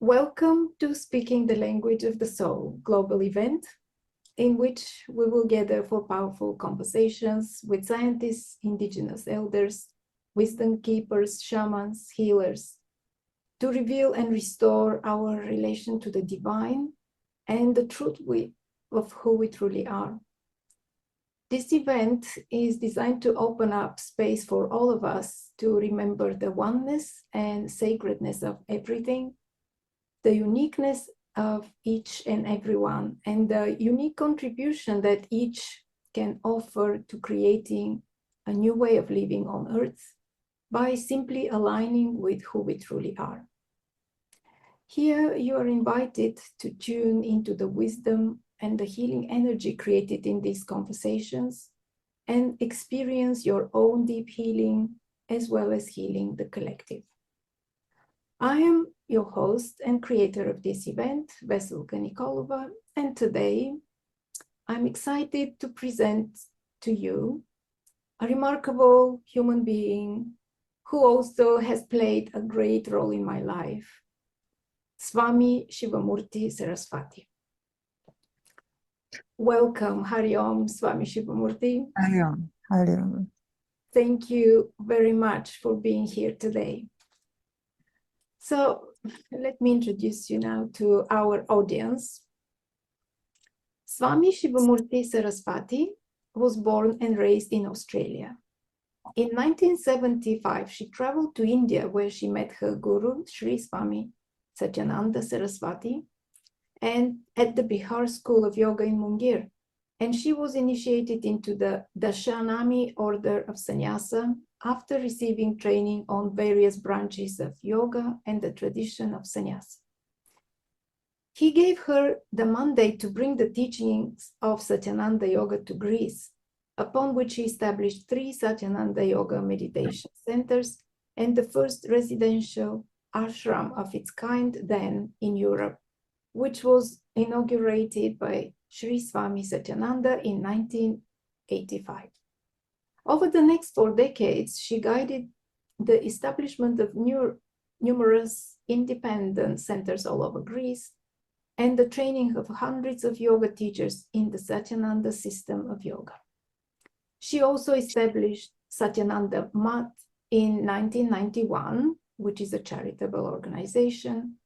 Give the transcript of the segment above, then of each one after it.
Welcome to Speaking the Language of the Soul global event, in which we will gather for powerful conversations with scientists, indigenous elders, wisdom keepers, shamans, healers, to reveal and restore our relation to the divine and the truth of who we truly are. This event is designed to open up space for all of us to remember the oneness and sacredness of everything, the uniqueness of each and every one, and the unique contribution that each can offer to creating a new way of living on Earth by simply aligning with who we truly are. Here you are invited to tune into the wisdom and the healing energy created in these conversations and experience your own deep healing as well as healing the collective. I am your host and creator of this event, Veselka Nikolova, and today I'm excited to present to you a remarkable human being who also has played a great role in my life, Swaami Sivamurti Saraswati. Welcome, Hari Om, Swaami Sivamurti. Hari Om, Hari Om. Thank you very much for being here today. So let me introduce you now to our audience. Swaami Sivamurti Saraswati was born and raised in Australia. In 1975, she traveled to India where she met her guru, Sri Swami Satyananda Saraswati, and at the Bihar School of Yoga in Mungir. And she was initiated into the Dashanami order of sannyasa after receiving training on various branches of yoga and the tradition of sannyasa. He gave her the mandate to bring the teachings of Satyananda Yoga to Greece, upon which he established 3 Satyananda Yoga meditation centers and the first residential ashram of its kind then in Europe, which was inaugurated by Sri Swami Satyananda in 1985. Over the next 4 decades, she guided the establishment of numerous independent centers all over Greece and the training of hundreds of yoga teachers in the Satyananda system of yoga. She also established Satyananda Mat in 1991, which is a charitable organization,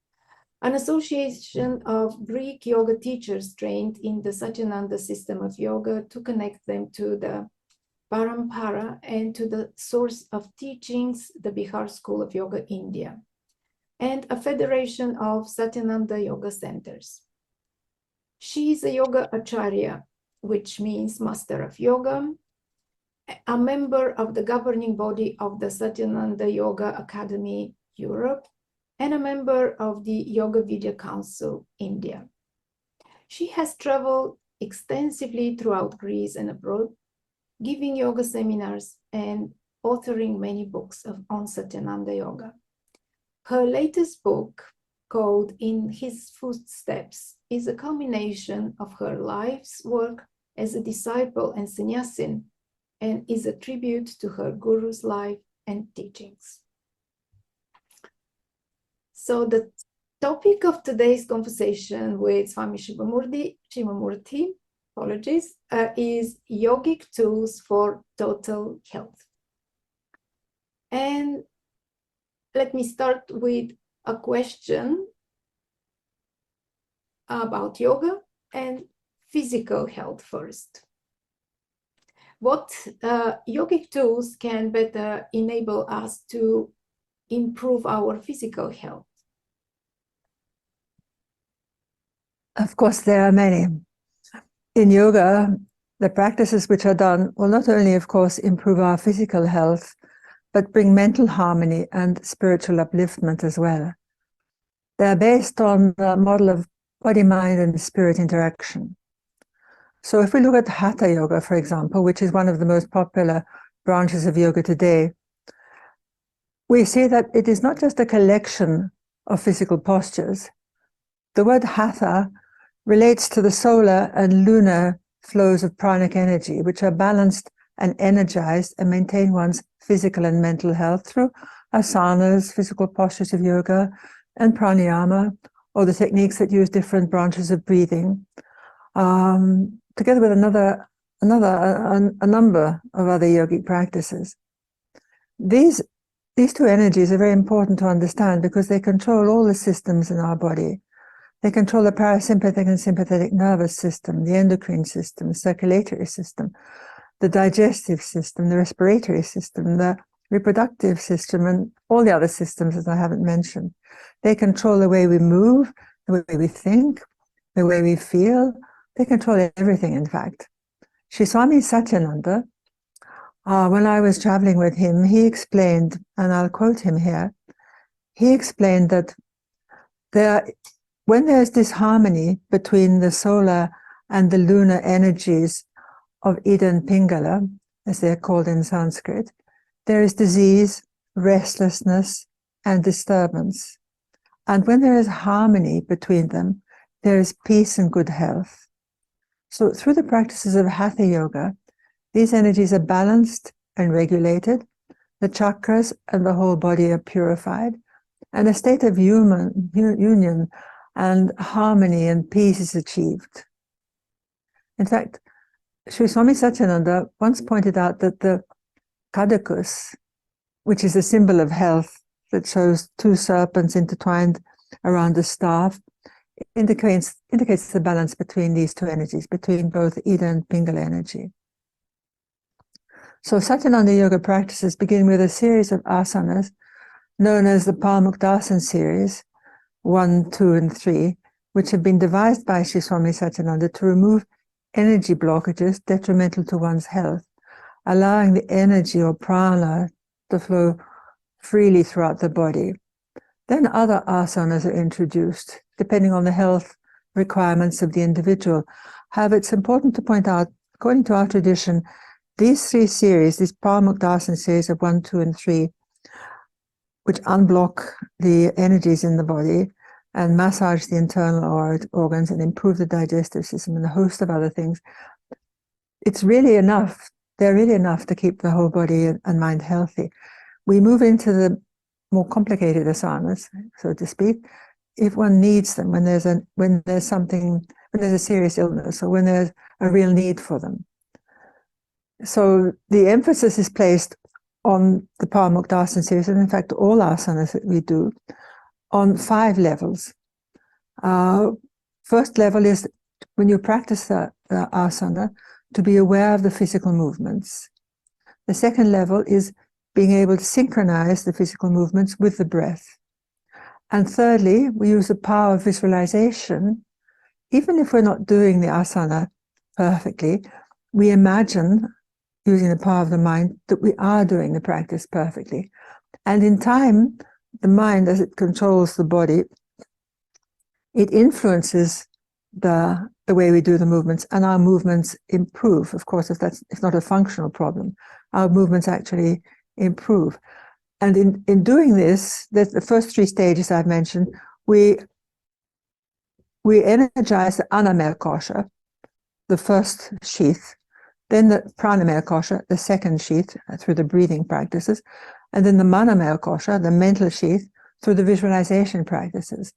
an association of Greek yoga teachers trained in the Satyananda system of yoga to connect them to the Parampara and to the source of teachings, the Bihar School of Yoga, India, and a federation of Satyananda Yoga centers. She is a yoga acharya, which means master of yoga, a member of the governing body of the Satyananda Yoga Academy, Europe, and a member of the Yoga Vidya Council, India. She has traveled extensively throughout Greece and abroad, giving yoga seminars and authoring many books on Satyananda Yoga. Her latest book, called In His Footsteps, is a culmination of her life's work as a disciple and sannyasin, and is a tribute to her guru's life and teachings. So the topic of today's conversation with Swami Sivamurti, is yogic tools for total health. And let me start with a question about yoga and physical health first. What yogic tools can better enable us to improve our physical health? Of course, there are many. In yoga, the practices which are done will not only, of course, improve our physical health, but bring mental harmony and spiritual upliftment as well. They are based on the model of body, mind, and spirit interaction. So if we look at Hatha Yoga, for example, which is one of the most popular branches of yoga today, we see that it is not just a collection of physical postures. The word Hatha relates to the solar and lunar flows of pranic energy, which are balanced and energized and maintain one's physical and mental health through asanas, physical postures of yoga, and pranayama, or the techniques that use different branches of breathing, together with a number of other yogic practices. These two energies are very important to understand because they control all the systems in our body. They control the parasympathetic and sympathetic nervous system, the endocrine system, the circulatory system, the digestive system, the respiratory system, the reproductive system, and all the other systems that I haven't mentioned. They control the way we move, the way we think, the way we feel. They control everything, in fact. Swaሚ Satyananda, when I was traveling with him, he explained, and I'll quote him here, he explained that when there's disharmony between the solar and the lunar energies of Ida and Pingala, as they're called in Sanskrit, there is disease, restlessness, and disturbance. And when there is harmony between them, there is peace and good health. So through the practices of Hatha Yoga, these energies are balanced and regulated, the chakras and the whole body are purified, and a state of union and harmony and peace is achieved. In fact, Sri Swami Satyananda once pointed out that the kadakus, which is a symbol of health that shows two serpents intertwined around a staff, indicates the balance between these two energies, between both Ida and Pingala energy. So Satyananda Yoga practices begin with a series of asanas known as the Palmukdasan series, 1, 2, and 3, which have been devised by Sri Swami Satyananda to remove energy blockages detrimental to one's health, allowing the energy or prana to flow freely throughout the body. Then other asanas are introduced, depending on the health requirements of the individual. However, it's important to point out, according to our tradition, these three series, these Palmukdasan series of 1, 2, and 3, which unblock the energies in the body and massage the internal organs and improve the digestive system and a host of other things, it's really enough. They're really enough to keep the whole body and mind healthy. We move into the more complicated asanas, so to speak, if one needs them, when there's a serious illness or when there's a real need for them. So the emphasis is placed on the Palmukdasan series, and in fact all asanas that we do, on 5 levels. First level is when you practice the asana, to be aware of the physical movements. The second level is being able to synchronize the physical movements with the breath. And thirdly, we use the power of visualization. Even if we're not doing the asana perfectly, we imagine, using the power of the mind, that we are doing the practice perfectly. And in time, the mind, as it controls the body, it influences the way we do the movements, and our movements improve. Of course, if not a functional problem, our movements actually improve. And in doing this, the first 3 stages I've mentioned, we energize the Anamaya Kosha, the first sheath, then the Pranamaya Kosha, the second sheath, through the breathing practices, and then the Manomaya Kosha, the mental sheath, through the visualization practices.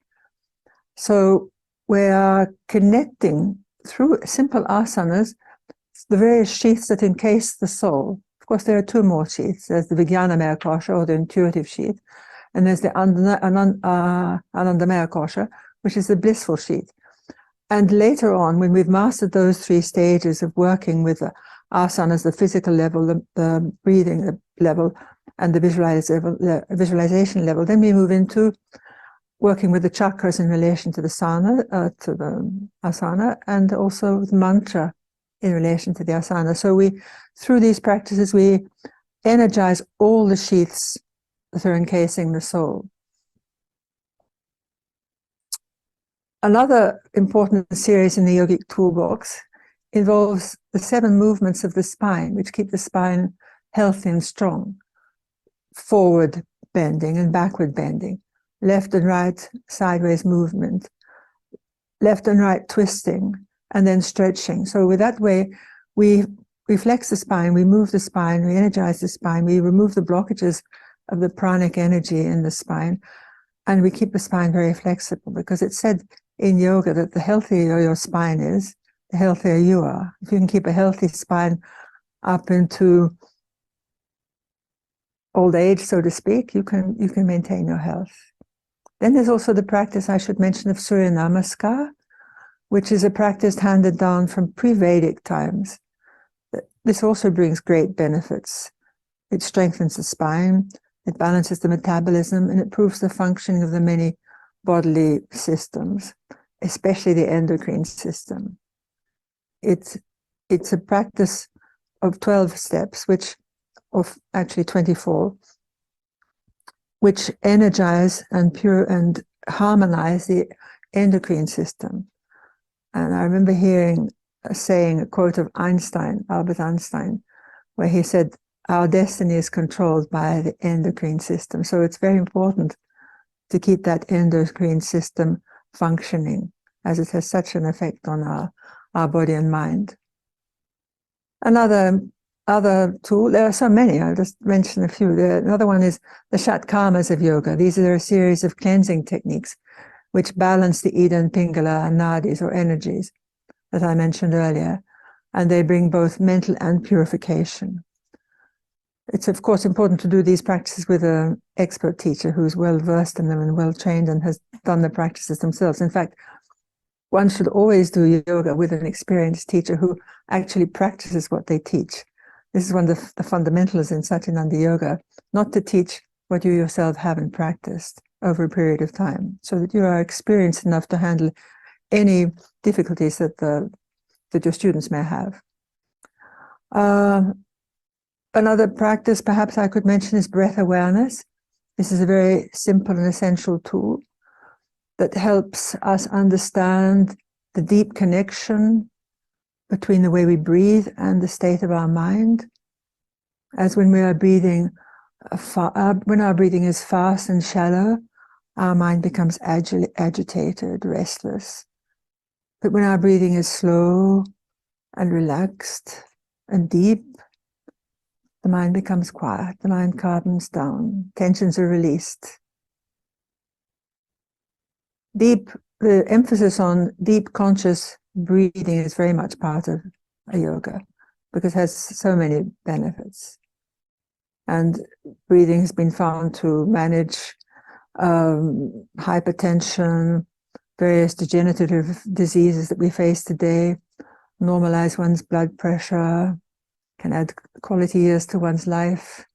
So we are connecting through simple asanas the various sheaths that encase the soul. Of course, there are 2 more sheaths. There's the Vijnanamaya Kosha, or the intuitive sheath, and there's the Anandamaya Kosha, which is the blissful sheath. And later on, when we've mastered those 3 stages of working with the asanas, the physical level, the breathing level, and the visualization level, then we move into working with the chakras in relation to the asana, and also the mantra in relation to the asana. So through these practices, we energize all the sheaths that are encasing the soul. Another important series in the yogic toolbox involves the 7 movements of the spine, which keep the spine healthy and strong. Forward bending and backward bending, left and right sideways movement, left and right twisting, and then stretching. So with that way, we flex the spine, we move the spine, we energize the spine, we remove the blockages of the pranic energy in the spine, And we keep the spine very flexible, because it's said in yoga that the healthier your spine is, the healthier you are. If you can keep a healthy spine up into old age, so to speak, you can maintain your health. Then there's also the practice, I should mention, of Surya Namaskar, which is a practice handed down from pre-Vedic times. This also brings great benefits. It strengthens the spine, it balances the metabolism, and it improves the functioning of the many bodily systems, especially the endocrine system. It's a practice of 12 steps, of actually 24, which energize and harmonize the endocrine system. And I remember saying a quote of Albert Einstein, where he said, "Our destiny is controlled by the endocrine system." So it's very important to keep that endocrine system functioning, as it has such an effect on our body and mind. Other tool, there are so many, I'll just mention a few. Another one is the Shatkarmas of yoga. These are a series of cleansing techniques which balance the Ida and Pingala and Nadis, or energies, that I mentioned earlier, and they bring both mental and purification. It's of course important to do these practices with an expert teacher who's well versed in them and well trained and has done the practices themselves. In fact, one should always do yoga with an experienced teacher who actually practices what they teach. This is one of the fundamentals in Satyananda Yoga, not to teach what you yourself haven't practiced over a period of time, so that you are experienced enough to handle any difficulties that your students may have. Another practice perhaps I could mention is breath awareness. This is a very simple and essential tool that helps us understand the deep connection between the way we breathe and the state of our mind. As when we are breathing, when our breathing is fast and shallow, our mind becomes agitated, restless. But when our breathing is slow and relaxed and deep, the mind becomes quiet, the mind calms down, tensions are released. The emphasis on deep conscious breathing is very much part of a yoga, because it has so many benefits. And breathing has been found to manage hypertension, various degenerative diseases that we face today, normalize one's blood pressure, can add quality years to one's life.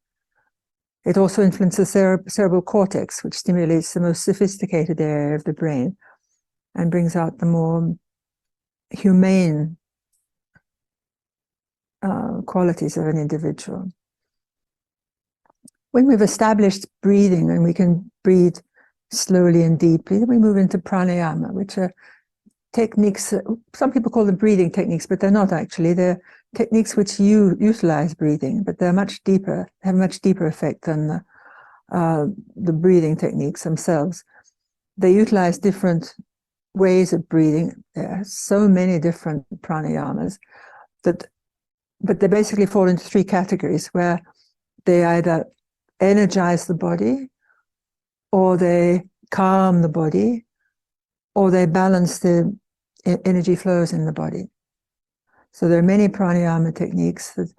It also influences the cerebral cortex, which stimulates the most sophisticated area of the brain and brings out the more humane qualities of an individual. When we've established breathing and we can breathe slowly and deeply, then we move into pranayama, which are techniques, some people call them breathing techniques, but they're not actually. They're techniques which utilize breathing, but they're much deeper, have a much deeper effect than the breathing techniques themselves. They utilize different ways of breathing. There are so many different pranayamas but they basically fall into three categories, where they either energize the body, or they calm the body, or they balance the energy flows in the body. So there are many pranayama techniques that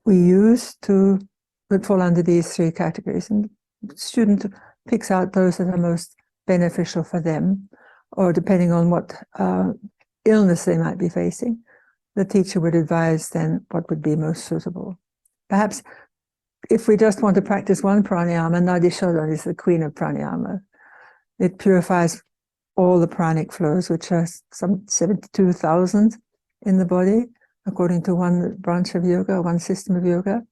we use that fall under these three categories, and the student picks out those that are most beneficial for them, or depending on what illness they might be facing, the teacher would advise then what would be most suitable. Perhaps if we just want to practice one pranayama, Nadi Shodhana is the queen of pranayama. It purifies all the pranic flows, which are some 72,000 in the body, according to one branch of yoga, one system of yoga.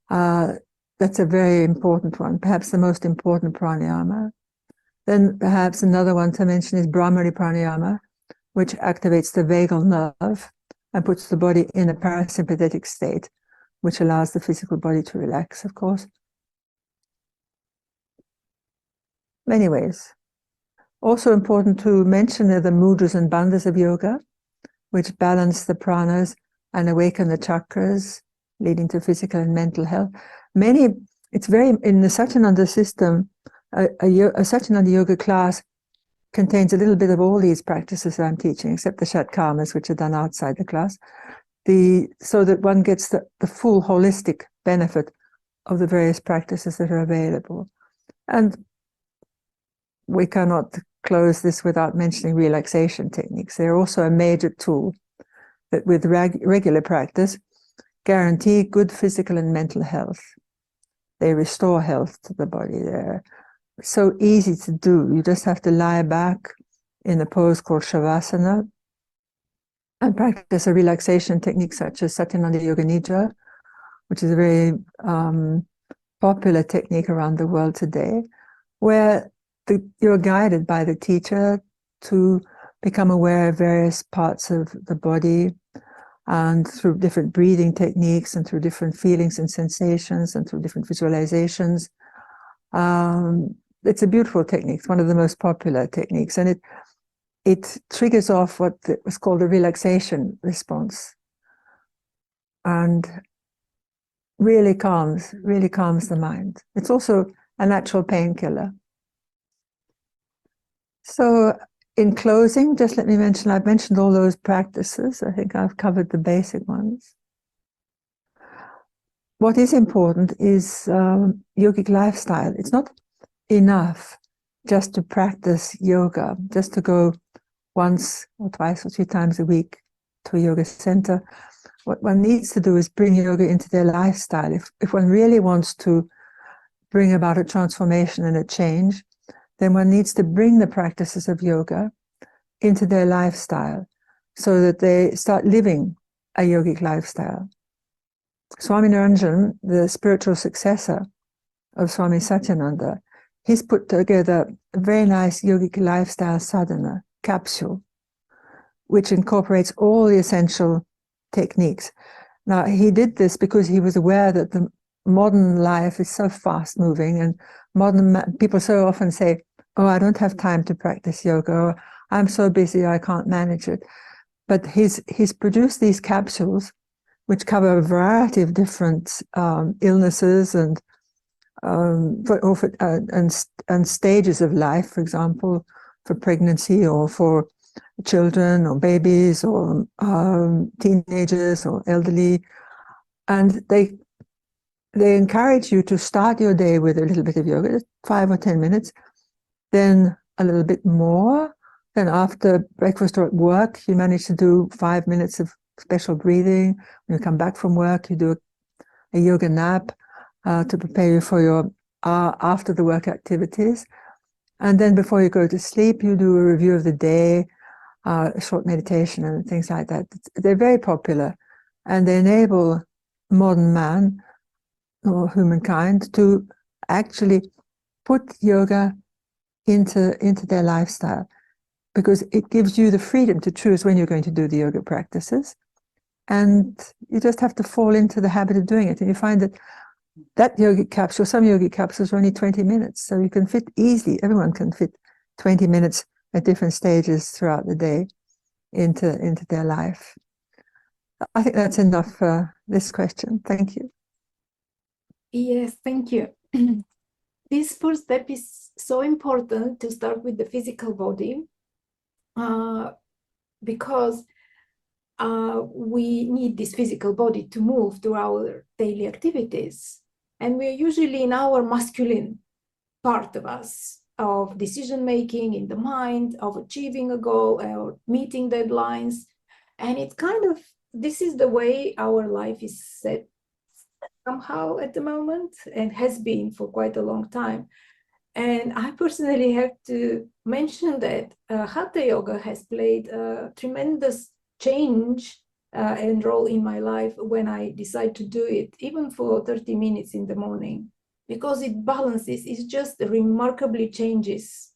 That's a very important one, perhaps the most important pranayama. Then perhaps another one to mention is Brahmari pranayama, which activates the vagal nerve and puts the body in a parasympathetic state, which allows the physical body to relax, of course. Many ways. Also important to mention are the mudras and bandhas of yoga, which balance the pranas and awaken the chakras, leading to physical and mental health. In the Satyananda system, a Satyananda yoga class contains a little bit of all these practices that I'm teaching, except the Shatkarmas, which are done outside the class, so that one gets the full holistic benefit of the various practices that are available. And we cannot close this without mentioning relaxation techniques. They're also a major tool that with regular practice guarantee good physical and mental health. They restore health to the body. They're so easy to do. You just have to lie back in a pose called Shavasana and practice a relaxation technique such as Satyananda Yoga Nidra, which is a very popular technique around the world today, where you're guided by the teacher to become aware of various parts of the body, and through different breathing techniques and through different feelings and sensations and through different visualizations. It's a beautiful technique. It's one of the most popular techniques, and it triggers off what was called a relaxation response, and really calms the mind. It's also a natural painkiller. So in closing, just let me mention, I've mentioned all those practices. I think I've covered the basic ones. What is important is yogic lifestyle. It's not enough just to practice yoga, just to go once or twice or 3 times a week to a yoga center. What one needs to do is bring yoga into their lifestyle. If one really wants to bring about a transformation and a change, then one needs to bring the practices of yoga into their lifestyle so that they start living a yogic lifestyle. Swami Niranjan, the spiritual successor of Swami Satyananda, he's put together a very nice yogic lifestyle sadhana capsule, which incorporates all the essential techniques. Now, he did this because he was aware that the modern life is so fast moving, and modern people so often say, oh, I don't have time to practice yoga, or I'm so busy I can't manage it. But he's produced these capsules which cover a variety of different illnesses and stages of life, for example, for pregnancy or for children or babies or teenagers or elderly. And they encourage you to start your day with a little bit of yoga, 5 or 10 minutes, then a little bit more. Then after breakfast or at work, you manage to do 5 minutes of special breathing. When you come back from work, you do a yoga nap to prepare you for your after the work activities. And then before you go to sleep, you do a review of the day, a short meditation and things like that. They're very popular, and they enable modern man or humankind to actually put yoga into their lifestyle, because it gives you the freedom to choose when you're going to do the yoga practices, and you just have to fall into the habit of doing it. And you find that yogic capsule, some yogic capsules are only 20 minutes, so you can fit easily, everyone can fit 20 minutes at different stages throughout the day into their life. I think that's enough for this question. Thank you. Yes, thank you. This first step is so important, to start with the physical body, because we need this physical body to move through our daily activities. And we're usually in our masculine part of us, of decision-making in the mind, of achieving a goal or meeting deadlines. And it's kind of, this is the way our life is set somehow at the moment, and has been for quite a long time. And I personally have to mention that Hatha Yoga has played a tremendous change and role in my life when I decide to do it, even for 30 minutes in the morning, because it balances, it just remarkably changes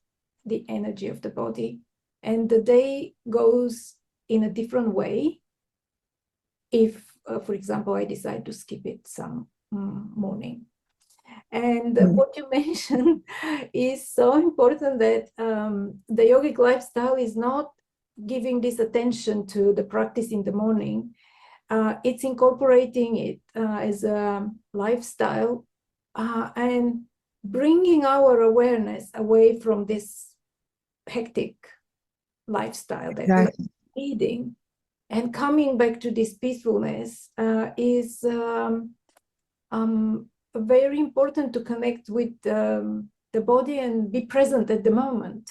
the energy of the body. And the day goes in a different way if, for example, I decide to skip it some morning. And what you mentioned is so important, that the yogic lifestyle is not giving this attention to the practice in the morning. It's incorporating it as a lifestyle, and bringing our awareness away from this hectic lifestyle that we're leading and coming back to this peacefulness is very important to connect with the body and be present at the moment,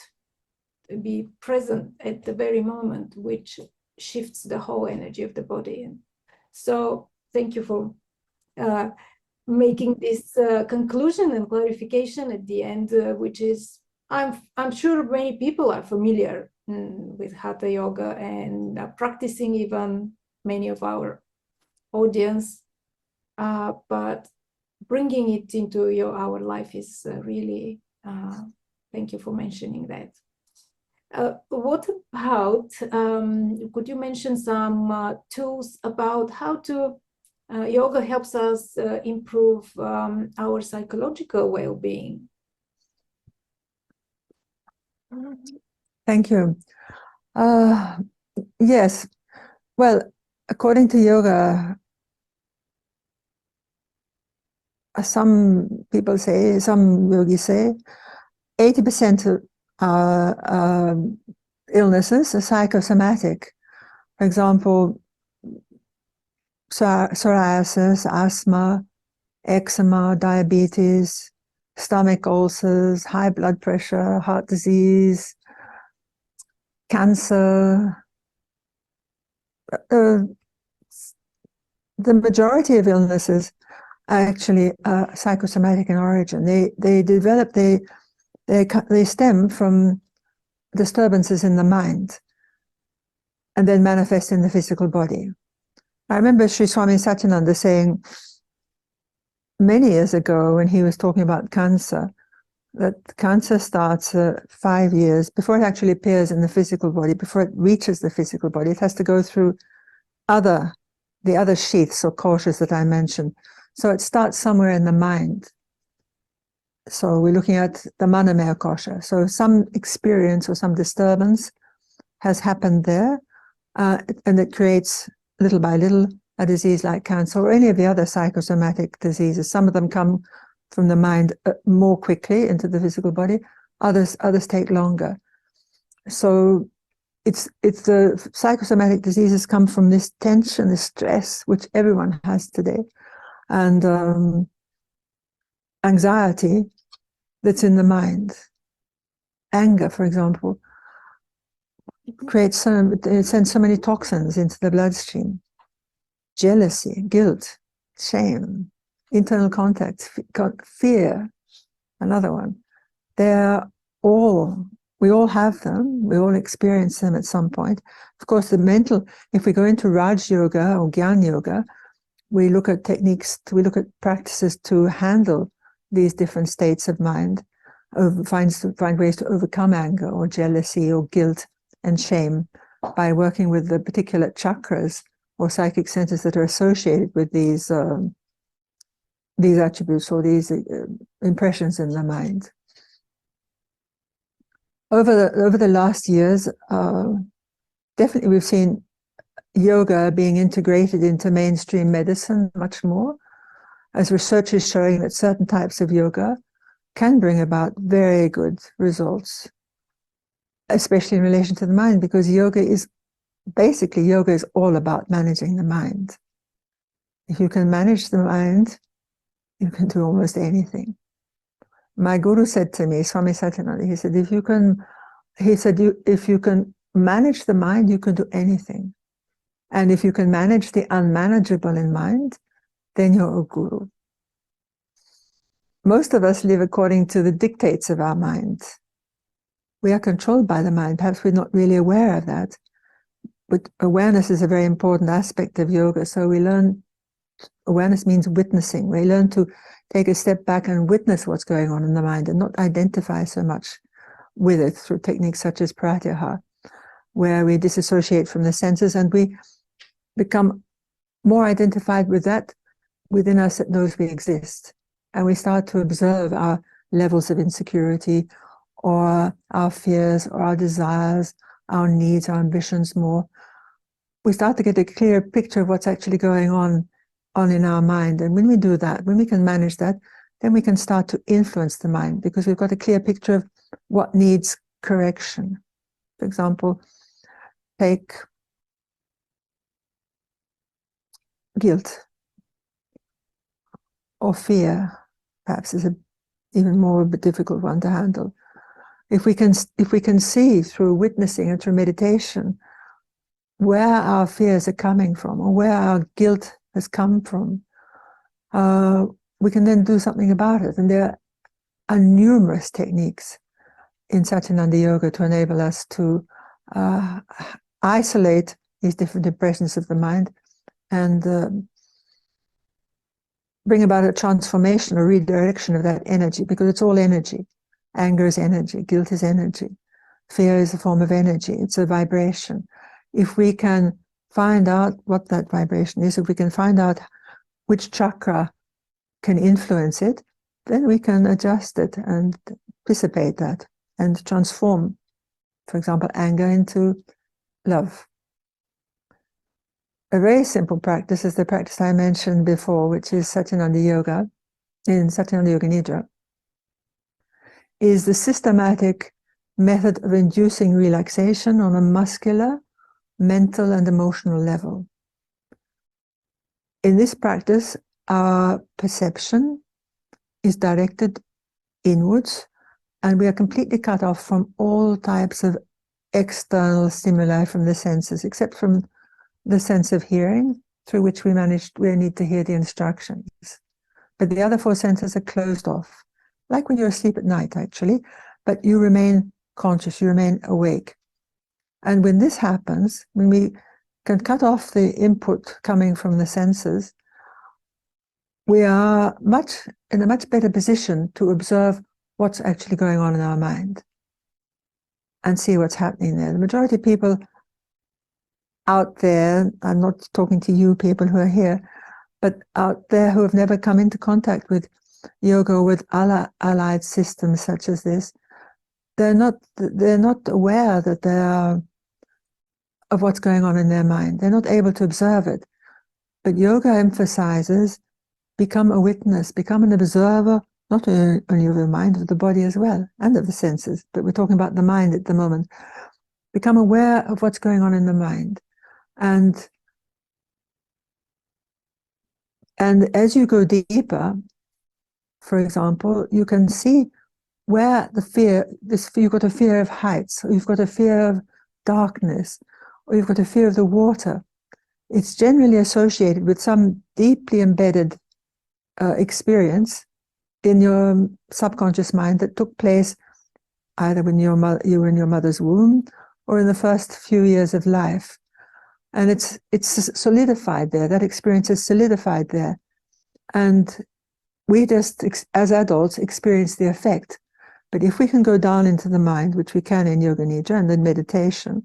be present at the very moment, which shifts the whole energy of the body. And so thank you for making this conclusion and clarification at the end, which is, I'm sure many people are familiar with Hatha Yoga and practicing, even many of our audience, but bringing it into our life is really, thank you for mentioning that. What about, could you mention some tools about how to, yoga helps us improve our psychological well-being? Thank you. Yes, well, according to yoga, some people say, some yogis say, 80% of our illnesses are psychosomatic. For example, psoriasis, asthma, eczema, diabetes, stomach ulcers, high blood pressure, heart disease, cancer. The majority of illnesses are actually psychosomatic in origin. They stem from disturbances in the mind and then manifest in the physical body. I remember Sri Swami Satyananda saying many years ago, when he was talking about cancer, that cancer starts 5 years before it actually appears in the physical body, before it reaches the physical body. It has to go through the other sheaths or koshas that I mentioned. So it starts somewhere in the mind. So we're looking at the Manamaya kosha. So some experience or some disturbance has happened there, and it creates, little by little, a disease like cancer or any of the other psychosomatic diseases. Some of them come from the mind more quickly into the physical body. Others take longer. So it's the psychosomatic diseases come from this tension, this stress, which everyone has today, and anxiety that's in the mind. Anger, for example, it sends so many toxins into the bloodstream. Jealousy, guilt, shame, internal conflicts, fear, another one. We all have them, we all experience them at some point. Of course, if we go into Raj Yoga or Gyan Yoga, we look at techniques, we look at practices to handle these different states of mind, find ways to overcome anger or jealousy or guilt and shame by working with the particular chakras or psychic centers that are associated with these attributes or these impressions in the mind. Over the last years, definitely we've seen yoga being integrated into mainstream medicine much more, as research is showing that certain types of yoga can bring about very good results, especially in relation to the mind, because yoga is all about managing the mind. If you can manage the mind, you can do almost anything. My guru said to me, Swami Satyananda, he said, if you can manage the mind, you can do anything. And if you can manage the unmanageable in mind, then you're a guru. Most of us live according to the dictates of our mind. We are controlled by the mind. Perhaps we're not really aware of that. But awareness is a very important aspect of yoga. So we learn, awareness means witnessing. We learn to take a step back and witness what's going on in the mind and not identify so much with it through techniques such as pratyahara, where we disassociate from the senses and we become more identified with that within us that knows we exist. And we start to observe our levels of insecurity or our fears or our desires, our needs, our ambitions more. We start to get a clear picture of what's actually going on in our mind. And when we do that, when we can manage that, then we can start to influence the mind because we've got a clear picture of what needs correction. For example, take guilt or fear, perhaps is even more of a difficult one to handle. If we can see through witnessing and through meditation where our fears are coming from or where our guilt has come from, we can then do something about it. And there are numerous techniques in Satyananda Yoga to enable us to isolate these different impressions of the mind and bring about a transformation or redirection of that energy, because it's all energy. Anger is energy, guilt is energy, fear is a form of energy, it's a vibration. If we can find out what that vibration is, if we can find out which chakra can influence it, then we can adjust it and dissipate that and transform, for example, anger into love. A very simple practice is the practice I mentioned before, which is Satyananda Yoga, in Satyananda Yoga Nidra, is the systematic method of inducing relaxation on a muscular, mental, and emotional level. In this practice, our perception is directed inwards, and we are completely cut off from all types of external stimuli from the senses, except from the sense of hearing, through which we need to hear the instructions. But the other four senses are closed off, like when you're asleep at night, actually, but you remain conscious, you remain awake. And when this happens, when we can cut off the input coming from the senses, we are in a much better position to observe what's actually going on in our mind and see what's happening there. The majority of people out there, I'm not talking to you people who are here, but out there who have never come into contact with yoga or with allied systems such as this, they're not aware that they are of what's going on in their mind. They're not able to observe it. But yoga emphasizes become a witness, become an observer, not only of the mind, of the body as well, and of the senses, but we're talking about the mind at the moment. Become aware of what's going on in the mind. And as you go deeper, for example, you can see where the fear, you've got a fear of heights, or you've got a fear of darkness, or you've got a fear of the water. It's generally associated with some deeply embedded experience in your subconscious mind that took place either when you were in your mother's womb or in the first few years of life. And it's solidified there. That experience is solidified there. And we just, as adults, experience the effect. But if we can go down into the mind, which we can in Yoga Nidra and in meditation,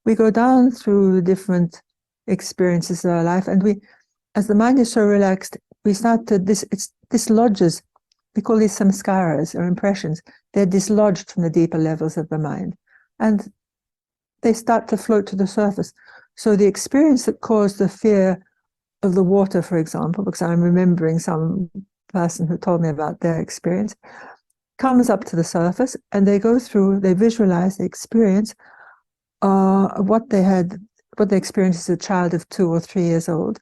we go down through different experiences of our life. And we, as the mind is so relaxed, we start to, it dislodges, we call these samskaras or impressions. They're dislodged from the deeper levels of the mind. And they start to float to the surface. So the experience that caused the fear of the water, for example, because I'm remembering some person who told me about their experience, comes up to the surface, and they go through, they visualize the experience of what they experienced as a child of 2 or 3 years old.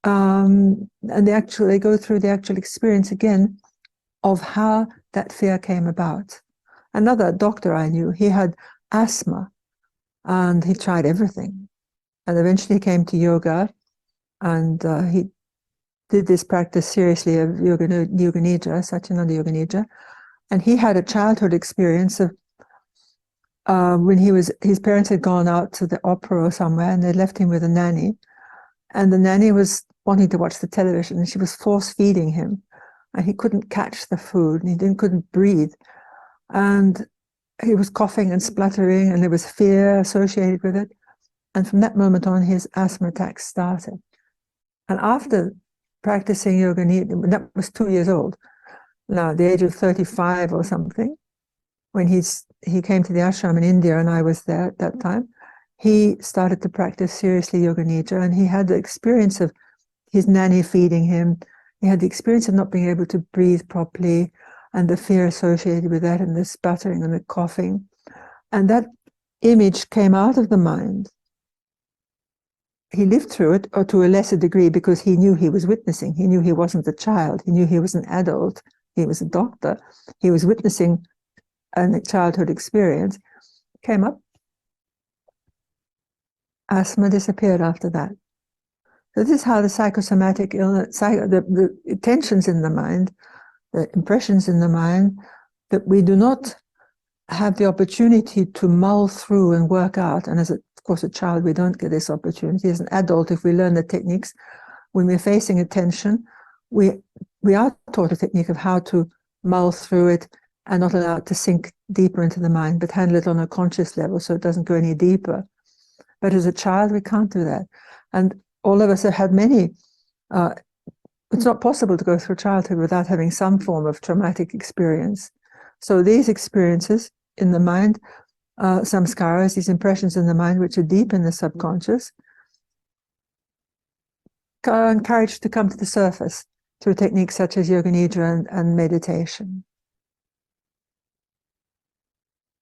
And they go through the actual experience again of how that fear came about. Another doctor I knew, he had asthma, and he tried everything. And eventually he came to yoga, and he did this practice seriously of Yoga Nidra, Satyananda Yoga Nidra. And he had a childhood experience of when his parents had gone out to the opera or somewhere, and they left him with a nanny. And the nanny was wanting to watch the television, and she was force feeding him. And he couldn't catch the food, and he couldn't breathe. And he was coughing and spluttering, and there was fear associated with it. And from that moment on, his asthma attacks started. And after practicing Yoga Nidra, that was 2 years old, now at the age of 35 or something, when he came to the ashram in India, and I was there at that time, he started to practice seriously Yoga Nidra, and he had the experience of his nanny feeding him. He had the experience of not being able to breathe properly and the fear associated with that and the sputtering and the coughing. And that image came out of the mind. He lived through it, or to a lesser degree, because he knew he was witnessing. He knew he wasn't a child. He knew he was an adult. He was a doctor. He was witnessing a childhood experience. Came up. Asthma disappeared after that. So this is how the psychosomatic illness, the tensions in the mind, the impressions in the mind, that we do not have the opportunity to mull through and work out. And as of course a child, we don't get this opportunity. As an adult, if we learn the techniques, when we're facing a tension, we are taught a technique of how to mull through it and not allow it to sink deeper into the mind, but handle it on a conscious level so it doesn't go any deeper. But as a child, we can't do that. And all of us have had many, it's not possible to go through childhood without having some form of traumatic experience. So these experiences in the mind, samskaras, these impressions in the mind, which are deep in the subconscious, are encouraged to come to the surface through techniques such as yoga nidra and meditation.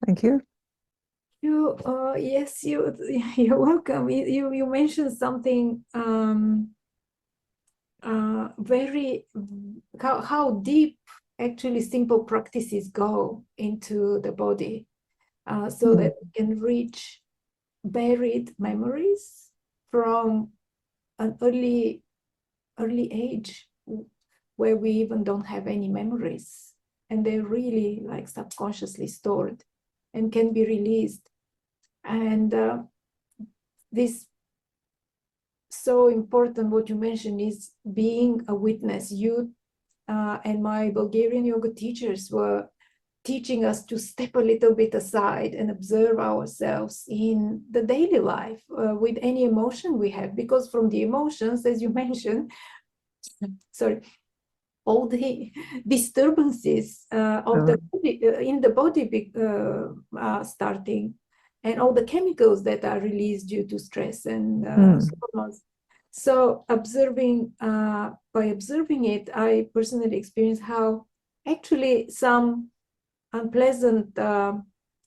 Thank you. Yes, you're welcome. You mentioned something very, how deep actually simple practices go into the body, so that we can reach buried memories from an early age, where we even don't have any memories, and they're really like subconsciously stored and can be released. And this so important, what you mentioned, is being a witness. You and my Bulgarian yoga teachers were teaching us to step a little bit aside and observe ourselves in the daily life with any emotion we have, because from the emotions, as you mentioned, sorry, all the disturbances of the body, in the body starting, and all the chemicals that are released due to stress and hormones. So by observing it, I personally experienced how actually some unpleasant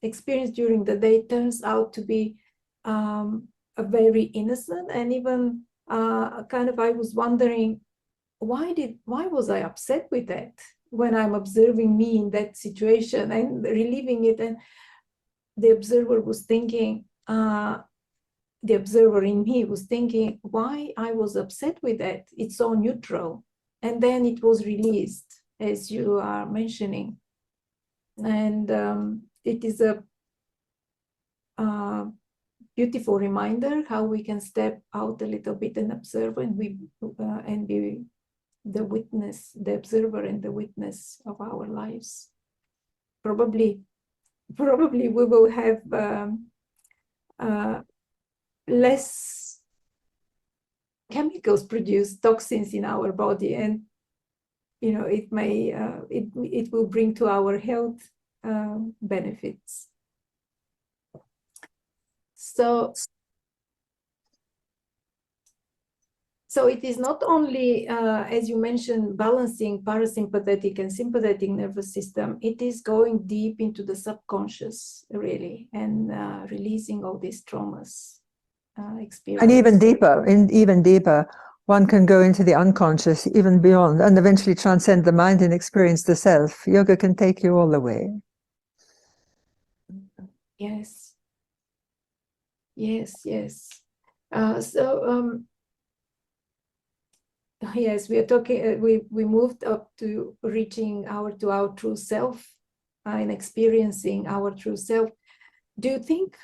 experience during the day turns out to be a very innocent, and even kind of, I was wondering, why was I upset with that when I'm observing me in that situation and reliving it? And the observer was thinking, the observer in me was thinking why I was upset with that. It's so neutral. And then it was released, as you are mentioning. And it is a beautiful reminder how we can step out a little bit and observe, and be the witness, the observer and the witness of our lives. Probably we will have less chemicals produced, toxins in our body, and it may it will bring to our health benefits. So it is not only, as you mentioned, balancing parasympathetic and sympathetic nervous system. It is going deep into the subconscious, really, and releasing all these traumas, experience. And even deeper, one can go into the unconscious, even beyond, and eventually transcend the mind and experience the self. Yoga can take you all the way. Yes. Yes. Yes, we are talking. We moved up to reaching our true self and experiencing our true self. Do you think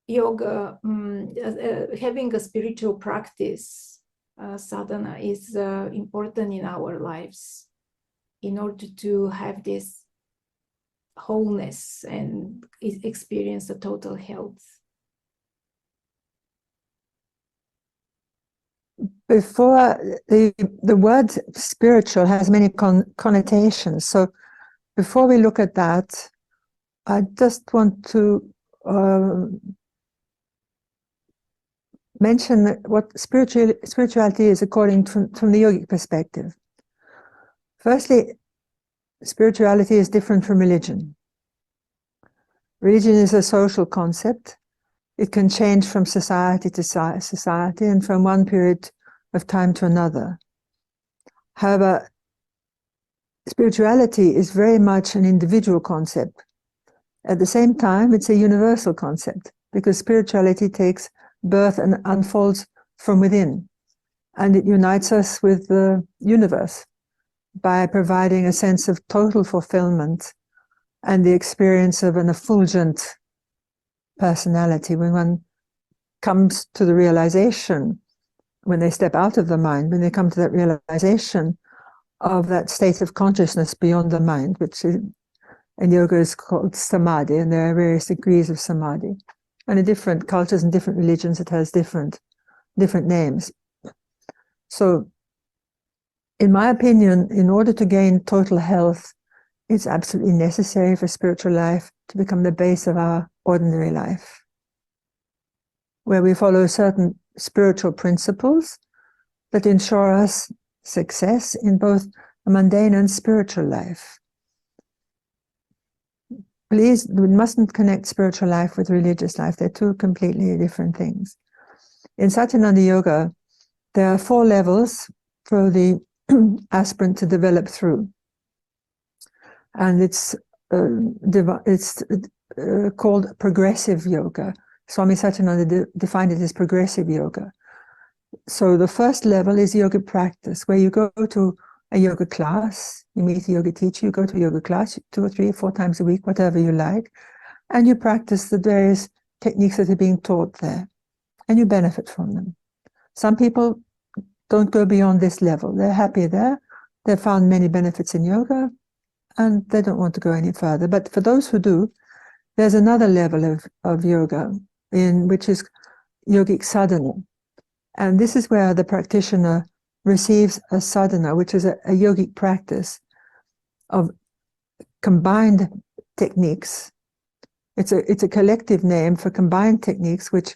yoga, having a spiritual practice, sadhana, is important in our lives in order to have this wholeness and experience a total health? Before, the word spiritual has many connotations. So before we look at that, I just want to mention what spirituality is according from the yogic perspective. Firstly, spirituality is different from religion. Religion is a social concept. It can change from society to society and from one period of time to another. However, spirituality is very much an individual concept. At the same time, it's a universal concept because spirituality takes birth and unfolds from within, and it unites us with the universe by providing a sense of total fulfillment and the experience of an effulgent personality. When one comes to the realization, when they step out of the mind, when they come to that realization of that state of consciousness beyond the mind, which in yoga is called samadhi, and there are various degrees of samadhi. And in different cultures and different religions, it has different names. So, in my opinion, in order to gain total health, it's absolutely necessary for spiritual life to become the base of our ordinary life, where we follow certain spiritual principles that ensure us success in both a mundane and spiritual life. Please, we mustn't connect spiritual life with religious life. They're two completely different things. In Satyananda Yoga, there are 4 levels for the aspirant to develop through. And it's called progressive yoga. Swami Satyananda defined it as progressive yoga. So the first level is yoga practice, where you go to a yoga class, you meet a yoga teacher, you go to a yoga class 2 or 3 or 4 times a week, whatever you like, and you practice the various techniques that are being taught there, and you benefit from them. Some people don't go beyond this level. They're happy there. They've found many benefits in yoga, and they don't want to go any further. But for those who do, there's another level of yoga, which is yogic sadhana. And this is where the practitioner receives a sadhana, which is a yogic practice of combined techniques. It's a collective name for combined techniques which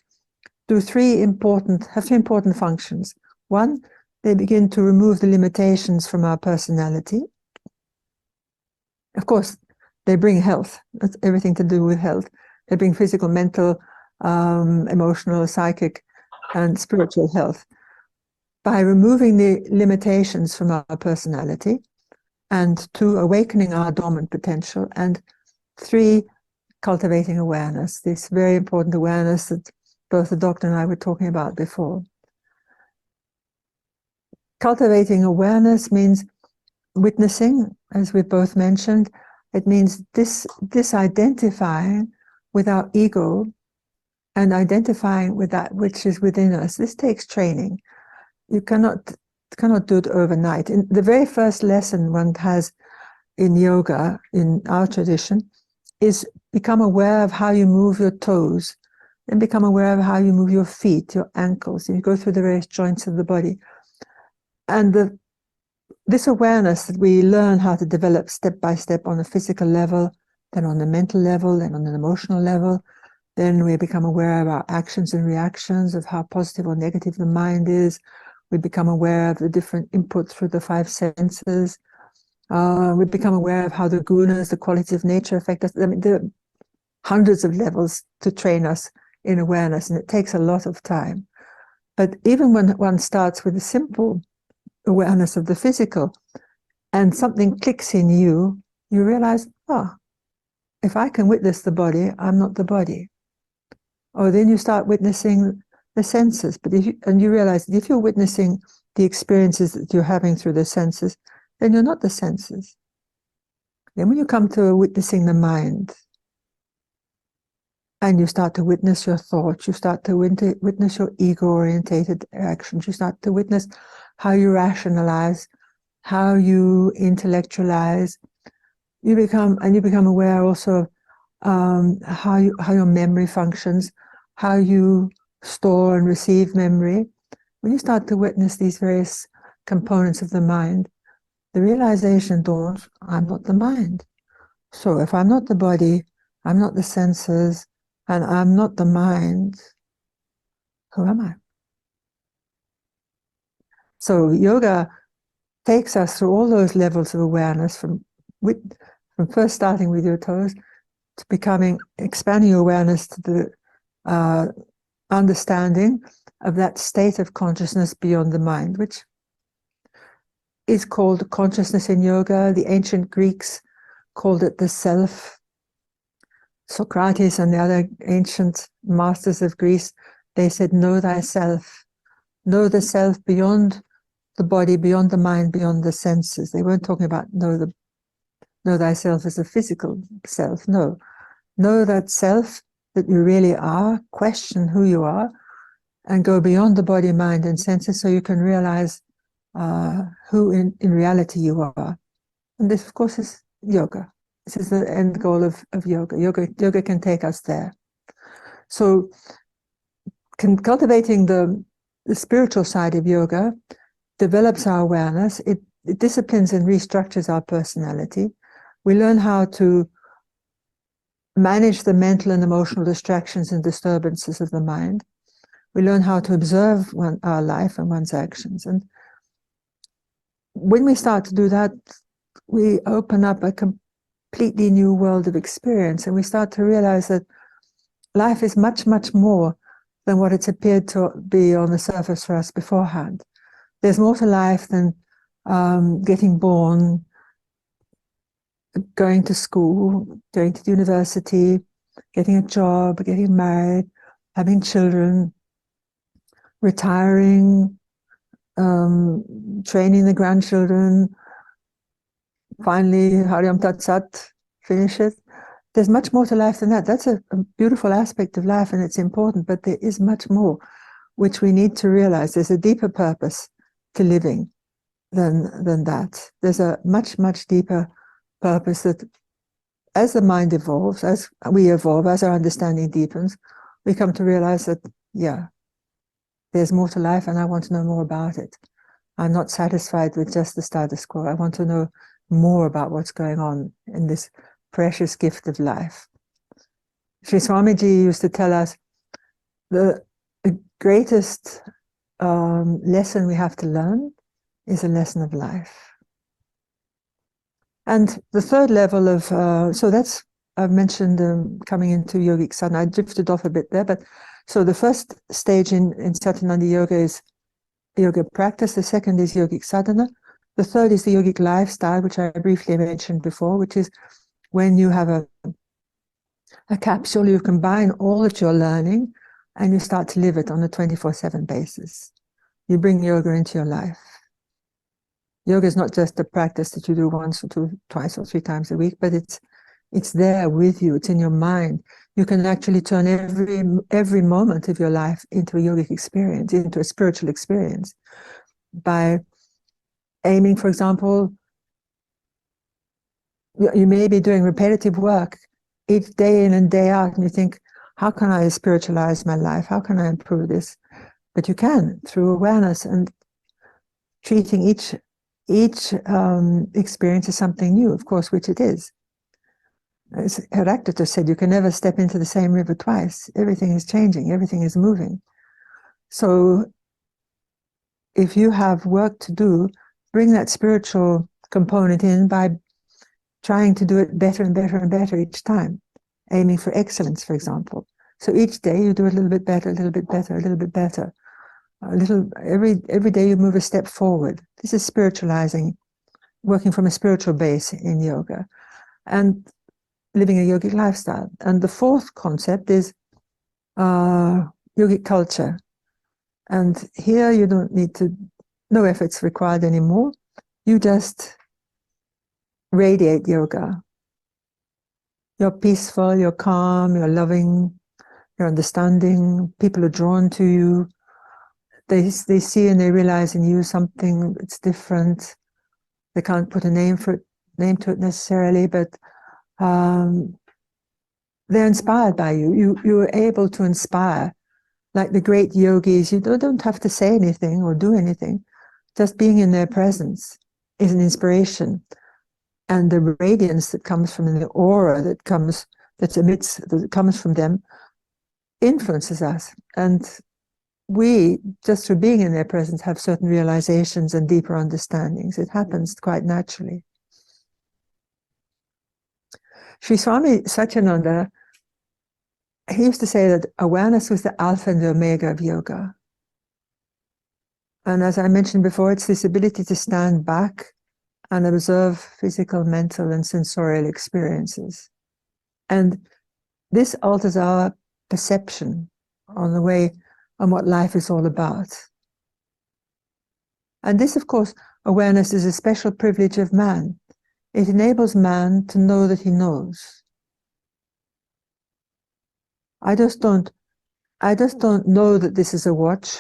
do have 3 important functions. One, they begin to remove the limitations from our personality. Of course, they bring health. That's everything to do with health. They bring physical, mental, emotional, psychic, and spiritual health. By removing the limitations from our personality, and 2, awakening our dormant potential, and 3, cultivating awareness, this very important awareness that both the doctor and I were talking about before. Cultivating awareness means witnessing, as we both mentioned. It means disidentifying with our ego and identifying with that which is within us. This takes training. You cannot do it overnight. In the very first lesson one has in yoga, in our tradition, is become aware of how you move your toes, then become aware of how you move your feet, your ankles, and you go through the various joints of the body. And this awareness that we learn how to develop step by step on a physical level, then on the mental level, then on an emotional level, then we become aware of our actions and reactions, of how positive or negative the mind is. We become aware of the different inputs through the 5 senses. We become aware of how the gunas, the qualities of nature, affect us. I mean, there are hundreds of levels to train us in awareness, and it takes a lot of time. But even when one starts with a simple awareness of the physical, and something clicks in you, you realize, if I can witness the body, I'm not the body. Or then you start witnessing the senses, and you realize that if you're witnessing the experiences that you're having through the senses, then you're not the senses. Then when you come to witnessing the mind, and you start to witness your thoughts, you start to witness your ego-orientated actions, you start to witness how you rationalize, how you intellectualize, you become aware also of how your memory functions, how you store and receive memory. When you start to witness these various components of the mind, the realization dawns, I'm not the mind. So if I'm not the body, I'm not the senses, and I'm not the mind, who am I? So yoga takes us through all those levels of awareness from first starting with your toes to expanding your awareness to the understanding of that state of consciousness beyond the mind, which is called consciousness in yoga. The ancient Greeks called it the self. Socrates and the other ancient masters of Greece, they said, know thyself. Know the self beyond the body, beyond the mind, beyond the senses. They weren't talking about know thyself as a physical self. No. Know that self that you really are, question who you are, and go beyond the body, mind, and senses so you can realize who in reality you are. And this, of course, is yoga. This is the end goal of yoga. Yoga can take us there. So cultivating the spiritual side of yoga develops our awareness. It disciplines and restructures our personality. We learn how to manage the mental and emotional distractions and disturbances of the mind. We learn how to observe our life and one's actions. And when we start to do that, we open up a completely new world of experience, and we start to realize that life is much, much more than what it's appeared to be on the surface for us beforehand. There's more to life than getting born, going to school, going to university, getting a job, getting married, having children, retiring, training the grandchildren, finally, Hariam Tat Sat, finish it. There's much more to life than that. That's a beautiful aspect of life, and it's important, but there is much more which we need to realize. There's a deeper purpose to living than that. There's a much, much deeper purpose that as the mind evolves, as we evolve, as our understanding deepens, we come to realize that, yeah, there's more to life and I want to know more about it. I'm not satisfied with just the status quo. I want to know more about what's going on in this precious gift of life. Sri Swamiji used to tell us the greatest lesson we have to learn is a lesson of life. And the third level of, so that's, I've mentioned coming into yogic sadhana. I drifted off a bit there, but so the first stage in Satyananda Yoga is yoga practice. The second is yogic sadhana. The third is the yogic lifestyle, which I briefly mentioned before, which is when you have a capsule, you combine all that you're learning and you start to live it on a 24/7 basis. You bring yoga into your life. Yoga is not just a practice that you do once or twice or 3 times a week, but it's there with you. It's in your mind. You can actually turn every moment of your life into a yogic experience, into a spiritual experience, by aiming, for example, you may be doing repetitive work each day in and day out, and you think, how can I spiritualize my life? How can I improve this? But you can, through awareness and treating each experience as something new, of course, which it is. As Heraclitus said, you can never step into the same river twice. Everything is changing, everything is moving. So if you have work to do, bring that spiritual component in by trying to do it better and better and better each time, aiming for excellence, for example. So each day you do it a little bit better, a little bit better, a little bit better. Every day you move a step forward. This is spiritualizing, working from a spiritual base in yoga and living a yogic lifestyle. And the fourth concept is yogic culture. And here you don't need no efforts required anymore. You just radiate yoga. You're peaceful, you're calm, you're loving, you're understanding. People are drawn to you. They see and they realize in you something that's different. They can't put a name to it necessarily, but they're inspired by you. You're able to inspire, like the great yogis. You don't have to say anything or do anything. Just being in their presence is an inspiration. And the radiance that comes from the aura that comes from them influences us. And we, just through being in their presence, have certain realizations and deeper understandings. It happens quite naturally. Sri Swami Satyananda, he used to say that awareness was the alpha and the omega of yoga. And as I mentioned before, it's this ability to stand back and observe physical, mental, and sensorial experiences. And this alters our perception on what life is all about. And this, of course, awareness is a special privilege of man. It enables man to know that he knows. I just don't know that this is a watch.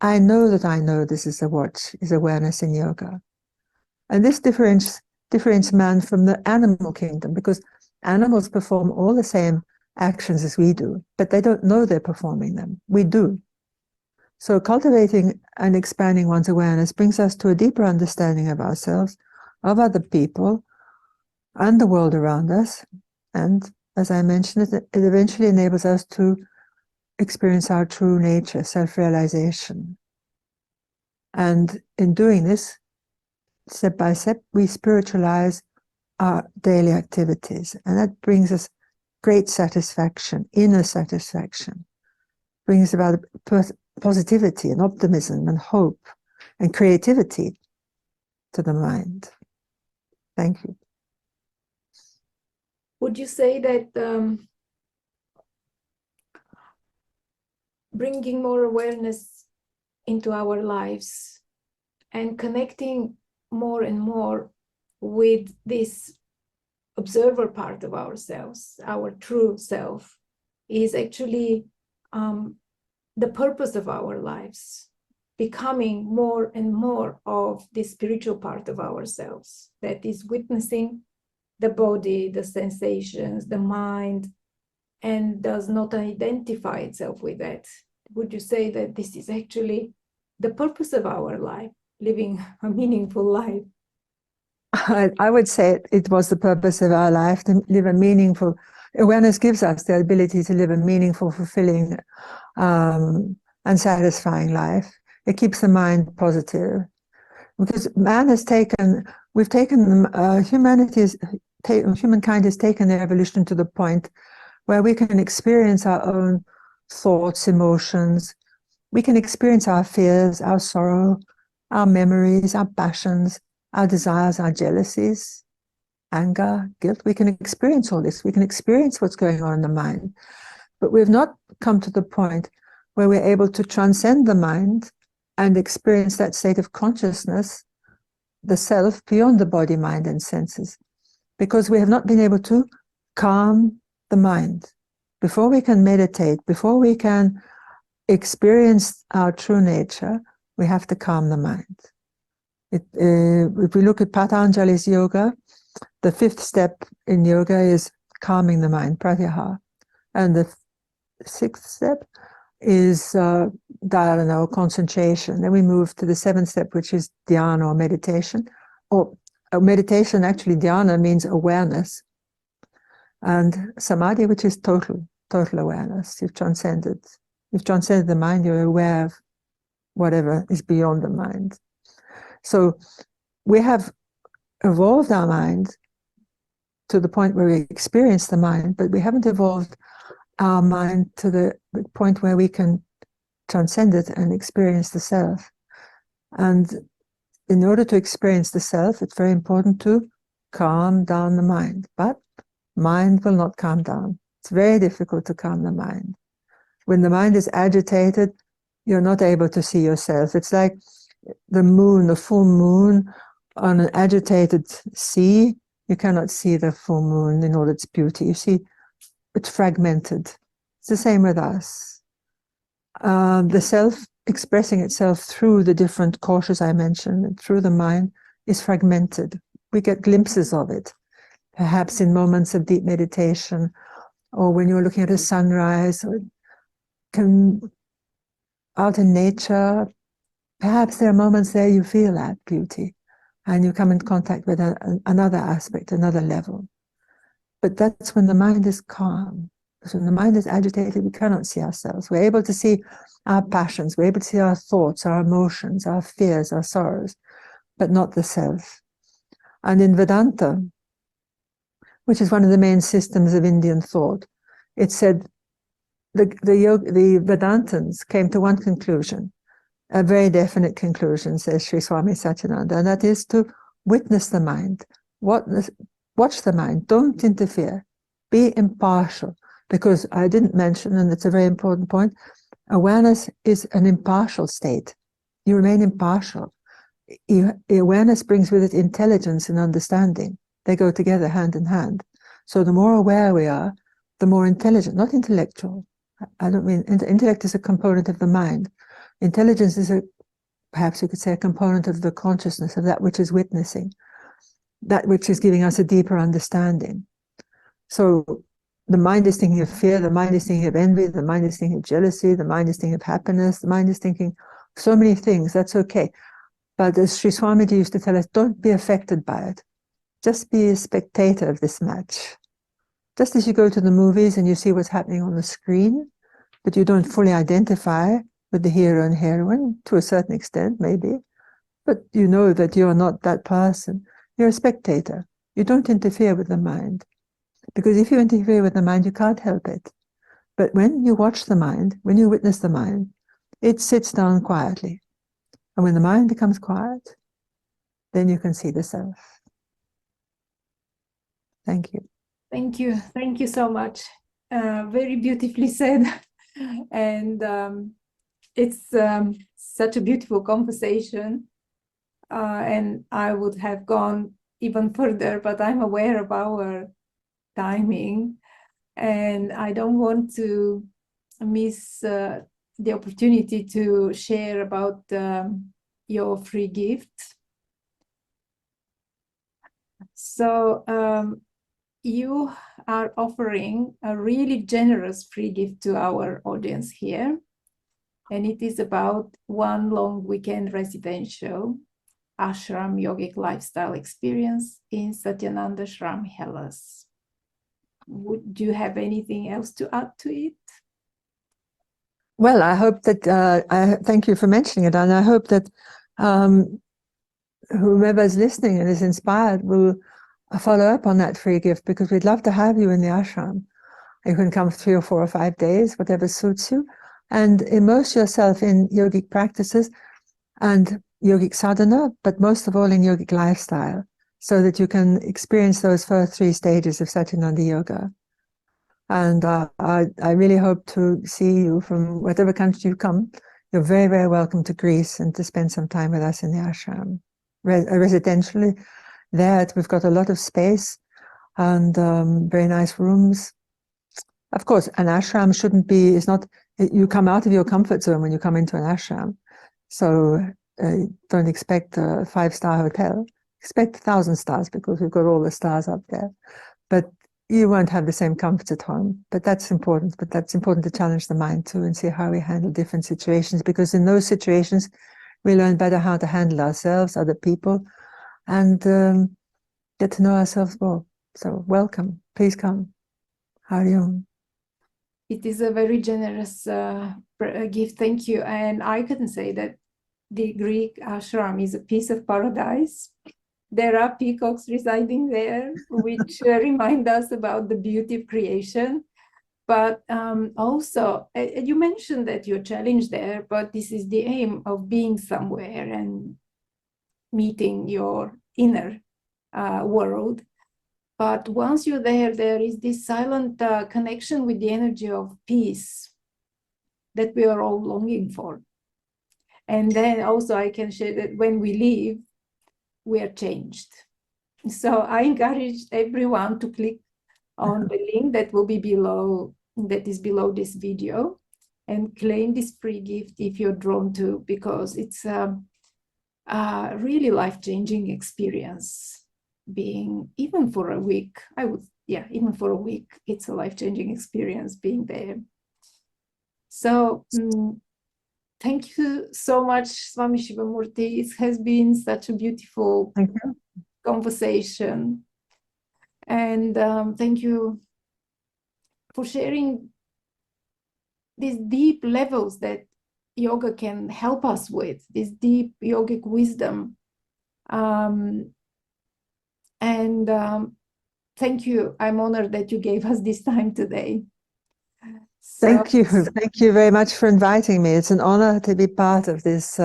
I know that I know this is a watch, is awareness in yoga. And this differentiates man from the animal kingdom, because animals perform all the same actions as we do, but they don't know they're performing them. We do. So cultivating and expanding one's awareness brings us to a deeper understanding of ourselves, of other people, and the world around us. And as I mentioned, it eventually enables us to experience our true nature, self-realization. And in doing this, step by step, we spiritualize our daily activities. And that brings us great satisfaction, inner satisfaction. Brings about positivity and optimism and hope and creativity to the mind. Thank you. Would you say that bringing more awareness into our lives and connecting more and more with this observer part of ourselves, our true self, is actually the purpose of our lives, becoming more and more of the spiritual part of ourselves that is witnessing the body, the sensations, the mind, and does not identify itself with that? Would you say that this is actually the purpose of our life, living a meaningful life? I would say it was the purpose of our life, to live a meaningful. Awareness gives us the ability to live a meaningful, fulfilling, and satisfying life. It keeps the mind positive, because humankind has taken their evolution to the point where we can experience our own thoughts, emotions. We can experience our fears, our sorrow, our memories, our passions, our desires, our jealousies, anger, guilt. We can experience all this. We can experience what's going on in the mind. But we've not come to the point where we're able to transcend the mind and experience that state of consciousness, the self, beyond the body, mind, and senses, because we have not been able to calm the mind. Before we can meditate, before we can experience our true nature, we have to calm the mind. If we look at Patanjali's yoga, the fifth step in yoga is calming the mind, pratyahara. And the sixth step is dharana, or concentration. Then we move to the seventh step, which is dhyana, or meditation. Or meditation, actually, dhyana means awareness. And samadhi, which is total awareness. You've transcended the mind, you're aware of whatever is beyond the mind. So we have evolved our mind to the point where we experience the mind, but we haven't evolved our mind to the point where we can transcend it and experience the self. And in order to experience the self, it's very important to calm down the mind. But mind will not calm down. It's very difficult to calm the mind. When the mind is agitated, you're not able to see yourself. It's like the moon, the full moon on an agitated sea. You cannot see the full moon in all its beauty. You see, it's fragmented. It's the same with us. The self expressing itself through the different koshas I mentioned, through the mind, is fragmented. We get glimpses of it, perhaps in moments of deep meditation, or when you're looking at a sunrise, or out in nature. Perhaps there are moments there you feel that beauty and you come in contact with another aspect, another level. But that's when the mind is calm. Because when the mind is agitated, we cannot see ourselves. We're able to see our passions, we're able to see our thoughts, our emotions, our fears, our sorrows, but not the self. And in Vedanta, which is one of the main systems of Indian thought, it said the Vedantins came to one conclusion, a very definite conclusion, says Sri Swami Satyananda, and that is to witness the mind, watch the mind, don't interfere, be impartial. Because I didn't mention, and it's a very important point, awareness is an impartial state. You remain impartial. Awareness brings with it intelligence and understanding. They go together hand in hand. So the more aware we are, the more intelligent, not intellectual. I don't mean, intellect is a component of the mind. Intelligence is perhaps you could say, a component of the consciousness, of that which is witnessing, that which is giving us a deeper understanding. So the mind is thinking of fear, the mind is thinking of envy, the mind is thinking of jealousy, the mind is thinking of happiness, the mind is thinking so many things. That's okay. But as Sri Swamiji used to tell us, don't be affected by it. Just be a spectator of this match. Just as you go to the movies and you see what's happening on the screen, but you don't fully identify with the hero and heroine, to a certain extent, maybe, but you know that you're not that person. You're a spectator. You don't interfere with the mind. Because if you interfere with the mind, you can't help it. But when you watch the mind, when you witness the mind, it sits down quietly. And when the mind becomes quiet, then you can see the self. Thank you. Thank you. Thank you so much. Very beautifully said. And it's such a beautiful conversation. And I would have gone even further, but I'm aware of our timing. And I don't want to miss the opportunity to share about your free gift. So you are offering a really generous free gift to our audience here. And it is about one long weekend residential ashram yogic lifestyle experience in Satyanandasram, Hellas. Would you have anything else to add to it? Well, I hope that, I thank you for mentioning it, and I hope that whomever is listening and is inspired will follow up on that free gift, because we'd love to have you in the ashram. You can come 3 or 4 or 5 days, whatever suits you, and immerse yourself in yogic practices and yogic sadhana, but most of all in yogic lifestyle, so that you can experience those first 3 stages of Satyananda Yoga. And I really hope to see you from whatever country you come. You're very, very welcome to Greece and to spend some time with us in the ashram. Residentially there, we've got a lot of space and very nice rooms. Of course, an ashram shouldn't be, it's not, you come out of your comfort zone when you come into an ashram. So don't expect a 5-star hotel. Expect 1,000 stars, because we've got all the stars up there. But you won't have the same comfort at home. But that's important. But that's important to challenge the mind too, and see how we handle different situations. Because in those situations, we learn better how to handle ourselves, other people, and get to know ourselves more. So welcome. Please come. Hari Om. It is a very generous gift. Thank you. And I can say that the Greek ashram is a piece of paradise. There are peacocks residing there, which remind us about the beauty of creation. But also, you mentioned that you're challenged there, but this is the aim of being somewhere and meeting your inner world. But once you're there, there is this silent connection with the energy of peace that we are all longing for. And then also I can share that when we leave, we are changed. So I encourage everyone to click on the link that will be below, that is below this video, and claim this free gift if you're drawn to, because it's a really life-changing experience. Being, even for a week, even for a week, it's a life-changing experience being there. So thank you so much, Swami Sivamurti. It has been such a beautiful conversation. And thank you for sharing these deep levels that yoga can help us with, this deep yogic wisdom. Thank you. I'm honored that you gave us this time today. Thank you. Thank you very much for inviting me. It's an honor to be part of this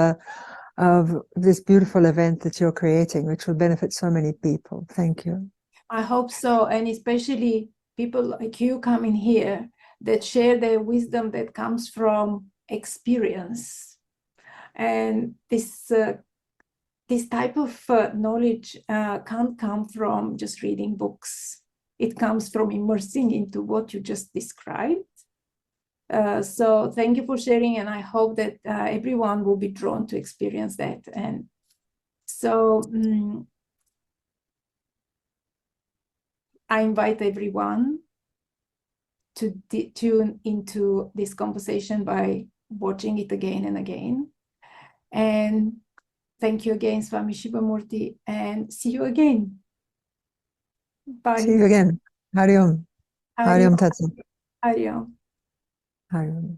beautiful event that you're creating, which will benefit so many people. Thank you. I hope so, and especially people like you coming here that share their wisdom that comes from experience. And this type of knowledge can't come from just reading books. It comes from immersing into what you just described. So thank you for sharing, and I hope that everyone will be drawn to experience that. And so I invite everyone to tune into this conversation by watching it again and again. And thank you again, Swami Sivamurti, and see you again. Bye. See you again. Hari Om. Hari Om Tat Sat. Hari Om. Hari Om.